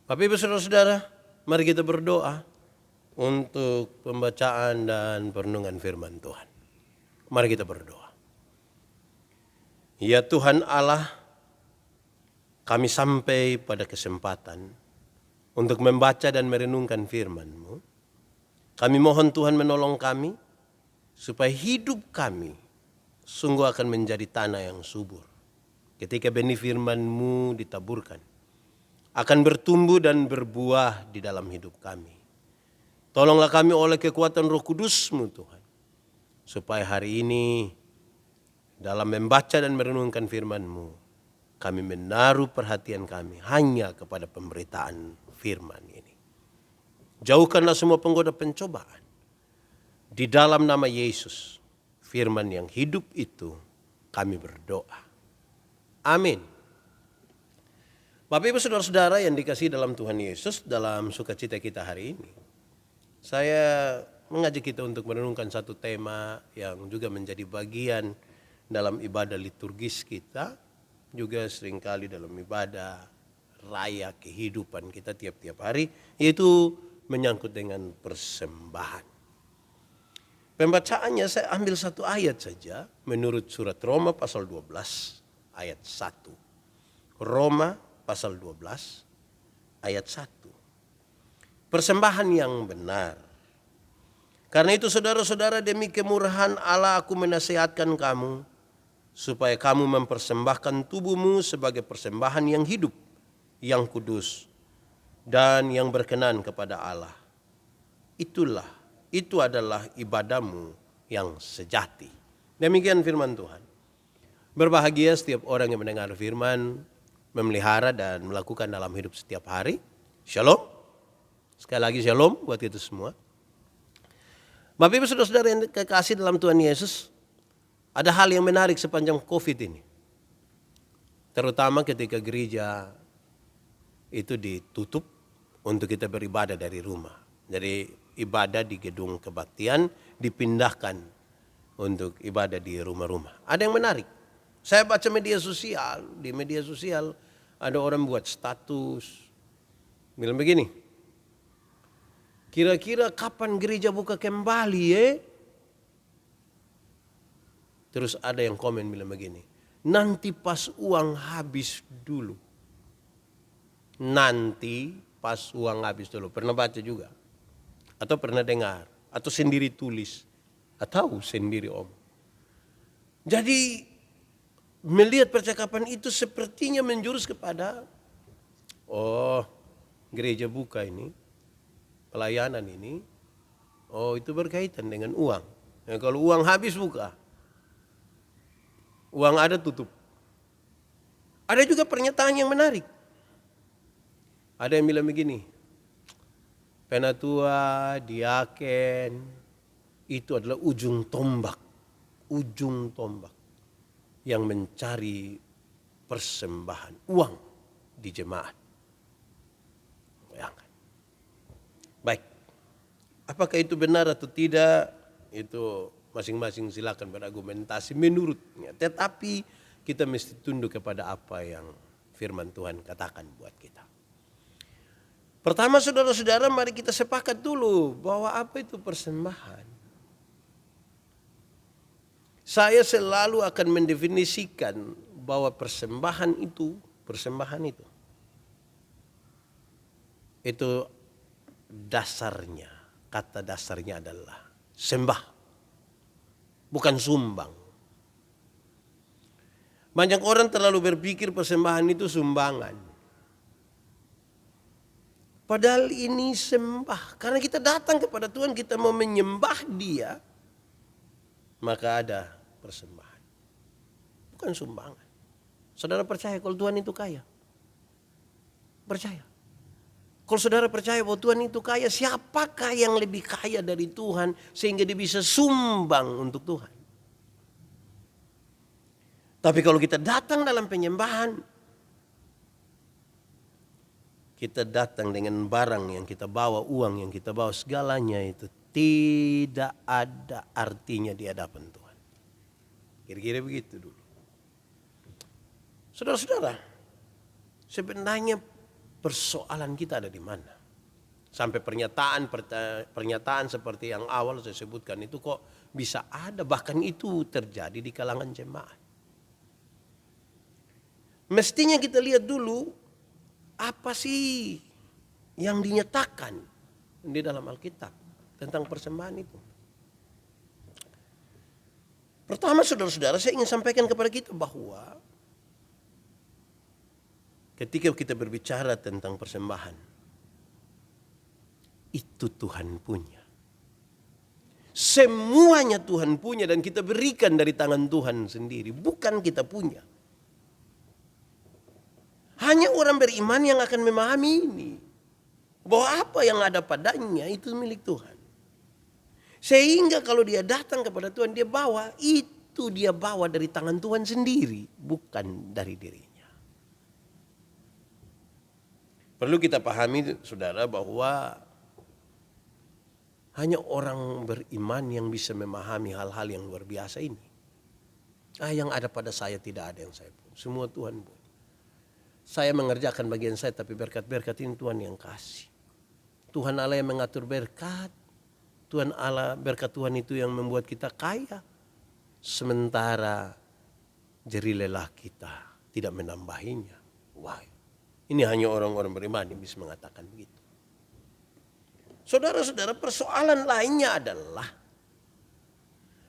Bapak Ibu Saudara-saudara, mari kita berdoa untuk pembacaan dan perenungan firman Tuhan. Mari kita berdoa. Ya Tuhan Allah, kami sampai pada kesempatan untuk membaca dan merenungkan firman-Mu. Kami mohon Tuhan menolong kami supaya hidup kami sungguh akan menjadi tanah yang subur. Ketika benih firman-Mu ditaburkan, akan bertumbuh dan berbuah di dalam hidup kami. Tolonglah kami oleh kekuatan Roh Kudus-Mu Tuhan, supaya hari ini dalam membaca dan merenungkan firman-Mu, kami menaruh perhatian kami hanya kepada pemberitaan firman ini. Jauhkanlah semua penggoda pencobaan. Di dalam nama Yesus, firman yang hidup itu, kami berdoa. Amin. Bapak Ibu Saudara-saudara yang dikasihi dalam Tuhan Yesus, dalam sukacita kita hari ini, saya mengajak kita untuk merenungkan satu tema yang juga menjadi bagian dalam ibadah liturgis kita, juga seringkali dalam ibadah raya kehidupan kita tiap-tiap hari, yaitu menyangkut dengan persembahan. Pembacaannya saya ambil satu ayat saja menurut surat Roma pasal 12 ayat 1. Roma pasal 12 ayat 1. Persembahan yang benar. Karena itu saudara-saudara, demi kemurahan Allah aku menasihatkan kamu supaya kamu mempersembahkan tubuhmu sebagai persembahan yang hidup, yang kudus, dan yang berkenan kepada Allah. Itu adalah ibadahmu yang sejati. Demikian firman Tuhan. Berbahagia setiap orang yang mendengar firman, memelihara dan melakukan dalam hidup setiap hari. Shalom. Sekali lagi shalom buat kita semua. Bapak Ibu Saudara-saudara yang kekasih dalam Tuhan Yesus, ada hal yang menarik sepanjang COVID ini. Terutama ketika gereja itu ditutup untuk kita beribadah dari rumah. Jadi ibadah di gedung kebaktian dipindahkan untuk ibadah di rumah-rumah. Ada yang menarik. Saya baca media sosial, di media sosial ada orang buat status, bilang begini, kira-kira kapan gereja buka kembali ya? Terus ada yang komen bilang begini, nanti pas uang habis dulu. Nanti pas uang habis dulu. Pernah baca juga? Atau pernah dengar? Atau sendiri tulis? Atau sendiri om? Jadi melihat percakapan itu sepertinya menjurus kepada, oh gereja buka ini, pelayanan ini, oh itu berkaitan dengan uang. Nah, kalau uang habis buka, uang ada tutup. Ada juga pernyataan yang menarik. Ada yang bilang begini, penatua, diaken, itu adalah ujung tombak yang mencari persembahan uang di jemaat. Bayangkan. Baik, apakah itu benar atau tidak, itu masing-masing silakan berargumentasi menurutnya. Tetapi kita mesti tunduk kepada apa yang firman Tuhan katakan buat kita. Pertama saudara-saudara, mari kita sepakat dulu bahwa apa itu persembahan. Saya selalu akan mendefinisikan bahwa persembahan itu dasarnya, kata dasarnya adalah sembah, bukan sumbang. Banyak orang terlalu berpikir persembahan itu sumbangan. Padahal ini sembah, karena kita datang kepada Tuhan, kita mau menyembah Dia, maka ada persembahan. Bukan sumbangan. Saudara percaya kalau Tuhan itu kaya? Percaya. Kalau saudara percaya bahwa Tuhan itu kaya, siapakah yang lebih kaya dari Tuhan sehingga dia bisa sumbang untuk Tuhan? Tapi kalau kita datang dalam penyembahan, kita datang dengan barang yang kita bawa, uang yang kita bawa, segalanya itu tidak ada artinya di hadapan Tuhan. Kira-kira begitu dulu. Saudara-saudara, sebenarnya persoalan kita ada di mana. Sampai pernyataan seperti yang awal saya sebutkan itu kok bisa ada, bahkan itu terjadi di kalangan jemaat. Mestinya kita lihat dulu apa sih yang dinyatakan di dalam Alkitab tentang persembahan itu. Pertama saudara-saudara, saya ingin sampaikan kepada kita bahwa ketika kita berbicara tentang persembahan, itu Tuhan punya. Semuanya Tuhan punya dan kita berikan dari tangan Tuhan sendiri, bukan kita punya. Hanya orang beriman yang akan memahami ini, bahwa apa yang ada padanya itu milik Tuhan. Sehingga kalau dia datang kepada Tuhan, dia bawa, itu dia bawa dari tangan Tuhan sendiri, bukan dari dirinya. Perlu kita pahami saudara bahwa hanya orang beriman yang bisa memahami hal-hal yang luar biasa ini. Yang ada pada saya tidak ada yang saya punya. Semua Tuhan punya. Saya mengerjakan bagian saya, tapi berkat-berkat ini Tuhan yang kasih. Tuhan Allah yang mengatur berkat. Tuhan Allah, berkat Tuhan itu yang membuat kita kaya. Sementara jeri lelah kita tidak menambahinya. Wah, ini hanya orang-orang beriman yang bisa mengatakan begitu. Saudara-saudara, persoalan lainnya adalah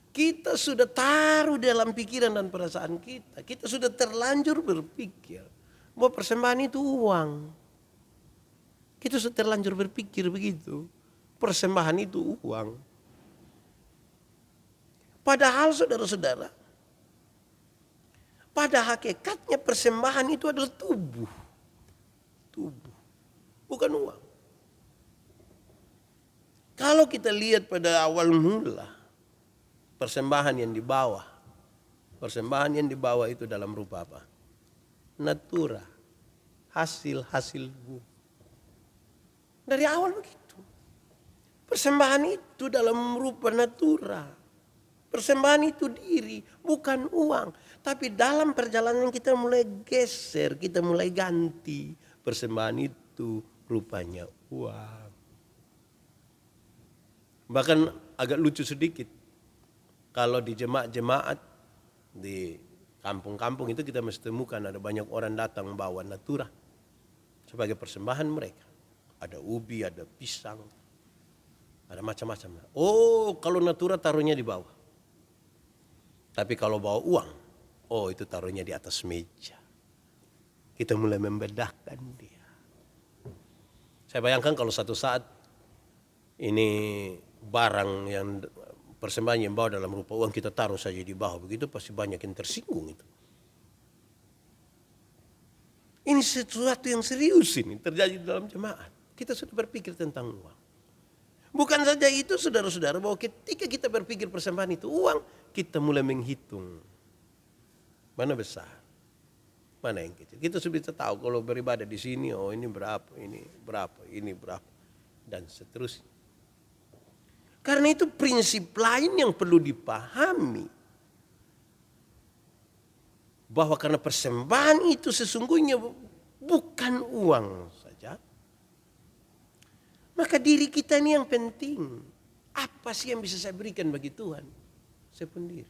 kita sudah taruh dalam pikiran dan perasaan kita. Kita sudah terlanjur berpikir bahwa persembahan itu uang. Kita sudah terlanjur berpikir begitu. Persembahan itu uang. Padahal saudara-saudara, pada hakikatnya persembahan itu adalah tubuh. Tubuh, bukan uang. Kalau kita lihat pada awal mula, persembahan yang dibawa itu dalam rupa apa? Natura, hasil bumi. Dari awal begitu. Persembahan itu dalam rupa natura. Persembahan itu diri, bukan uang. Tapi dalam perjalanan kita mulai geser, kita mulai ganti. Persembahan itu rupanya uang. Bahkan agak lucu sedikit. Kalau di jemaat-jemaat, di kampung-kampung itu kita mesti temukan ada banyak orang datang bawa natura sebagai persembahan mereka. Ada ubi, ada pisang, ada macam-macam. Oh, kalau natura taruhnya di bawah. Tapi kalau bawa uang, oh itu taruhnya di atas meja. Kita mulai membedakan dia. Saya bayangkan kalau satu saat ini barang yang persembahan yang bawa dalam rupa uang kita taruh saja di bawah, begitu pasti banyak yang tersinggung itu. Ini sesuatu yang serius ini terjadi dalam jemaat. Kita sudah berpikir tentang uang. Bukan saja itu saudara-saudara, bahwa ketika kita berpikir persembahan itu uang, kita mulai menghitung mana besar, mana yang kecil. Kita sudah bisa tahu kalau beribadah di sini, oh ini berapa, ini berapa, dan seterusnya. Karena itu prinsip lain yang perlu dipahami. Bahwa karena persembahan itu sesungguhnya bukan uang saja. Maka diri kita ini yang penting. Apa sih yang bisa saya berikan bagi Tuhan? Saya pun diri.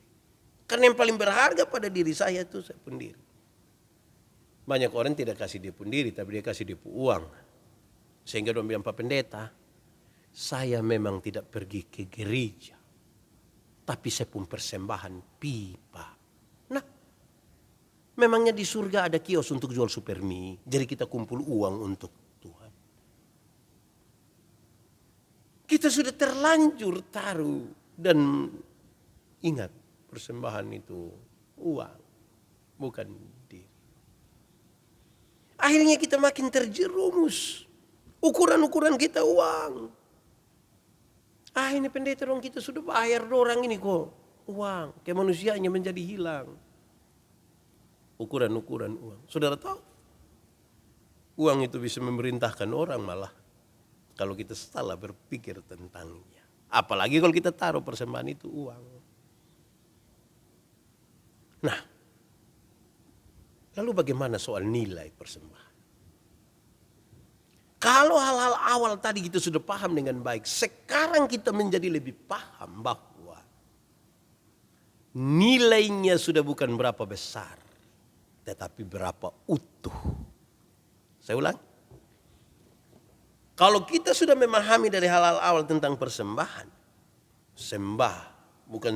Karena yang paling berharga pada diri saya itu saya pun diri. Banyak orang tidak kasih dia pun diri, tapi dia kasih dia pun uang. Sehingga dia bilang, Pak Pendeta, saya memang tidak pergi ke gereja, tapi saya pun persembahan pipa. Nah, memangnya di surga ada kios untuk jual super mie, jadi kita kumpul uang untuk Tuhan. Kita sudah terlanjur taruh dan ingat persembahan itu uang, bukan diri. Akhirnya kita makin terjerumus, ukuran-ukuran kita uang. Ini pendeta dong kita sudah bayar orang ini kok. Uang, kemanusiaannya menjadi hilang. Ukuran-ukuran uang. Saudara tahu? Uang itu bisa memerintahkan orang malah. Kalau kita salah berpikir tentangnya. Apalagi kalau kita taruh persembahan itu uang. Nah, lalu bagaimana soal nilai persembahan? Kalau hal-hal awal tadi kita sudah paham dengan baik, sekarang kita menjadi lebih paham bahwa nilainya sudah bukan berapa besar, tetapi berapa utuh. Saya ulang. Kalau kita sudah memahami dari hal-hal awal tentang persembahan, sembah bukan